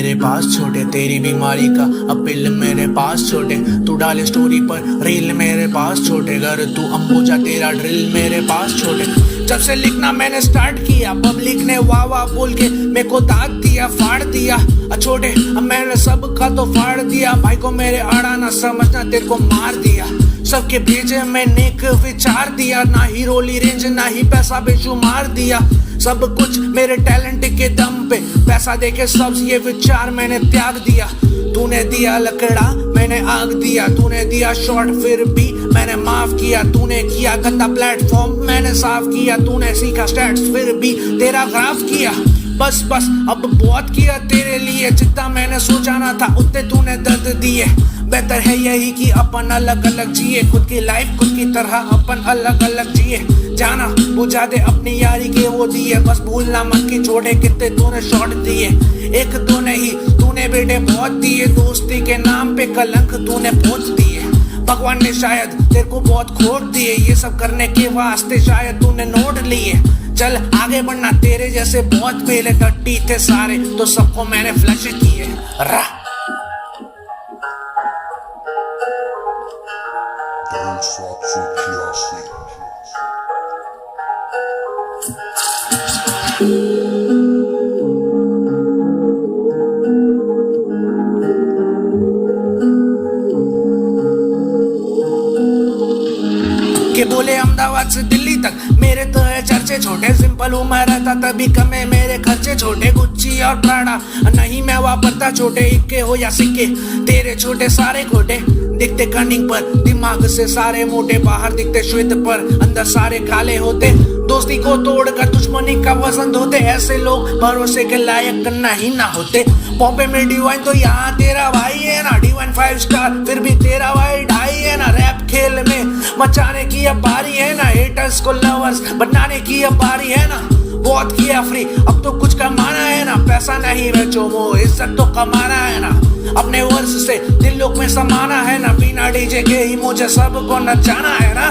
मेरे पास छोटे, तेरी बीमारी का अपील मेरे पास छोटे। तू डाले स्टोरी पर रील मेरे पास छोटे, घर तू अंबुजा तेरा ड्रिल मेरे पास छोटे। जब से लिखना मैंने स्टार्ट किया, पब्लिक ने वाह वाह बोल के मेरे को दाग दिया, फाड़ दिया छोटे। अब मैंने सब का तो फाड़ दिया, भाई को मेरे आड़ा ना समझना, तेरे को मार दिया। सबके भेजे में नेक विचार दिया, ना ही रोली रेंज ना ही पैसा बेशुमार दिया। सब कुछ मेरे टैलेंट के दम पे, पैसा देके सब ये विचार मैंने त्याग दिया। तूने दिया लकड़ा मैंने आग दिया, तूने दिया शॉर्ट फिर भी मैंने माफ किया। तूने किया गंदा प्लेटफॉर्म मैंने साफ किया, तूने सीखा स्टैट्स फिर भी तेरा ग्राफ किया। बस बस अब बहुत किया तेरे लिए, जितना मैंने सोचा ना था उतने तूने दर्द दिए। बेहतर है यही कि अपन अलग अलग जिए, खुद की लाइफ खुद की तरह अपन अलग अलग जिए। जाना बुझा दे अपनी यारी के वो दिए, बस भूलना मत कि छोटे कितने तूने शॉट दिए। एक दो नहीं तूने बेटे बहुत दिए, दोस्ती के नाम पे कलंक तूने पोंछ दिए। भगवान ने शायद तेरे को बहुत खोट दिए, ये सब करने के वास्ते शायद तूने नोट लिए। चल आगे बढ़ना, तेरे जैसे बहुत पहले टट्टी थे सारे, तो सबको मैंने फ्लश किए। के बोले अहमदाबाद से दिल्ली तक मेरे तो है चर्चे छोटे। सिंपल हूँ मैं रहता तभी कम है मेरे खर्चे छोटे। गुच्ची और प्राड़ा नहीं मैं वापरता छोटे, इक्के हो या सिक्के तेरे छोटे सारे खोटे। दिखते कनिंग पर दिमाग से सारे मोटे, बाहर दिखते श्वेत पर अंदर सारे काले होते। दोस्ती को तोड़कर दुश्मनी का वजन होते, ऐसे लोग भरोसे के लायक नहीं ना होते। पॉम्पे में डिवाइन तो यहाँ तेरा भाई है ना, डिवाइन 5 स्टार फिर भी तेरा भाई ढाई है ना। रैप खेल में मचाने की अब बारी है ना, हेटर्स को लवर्स बनाने की अब बारी है ना। बहुत किया फ्री अब तो कुछ कमाना है ना, पैसा नहीं बेचो वो इज्जत तो कमाना है ना। अपने वर्ष से दिलों में समाना है ना, बिना डीजे के ही मुझे सबको नचाना है ना।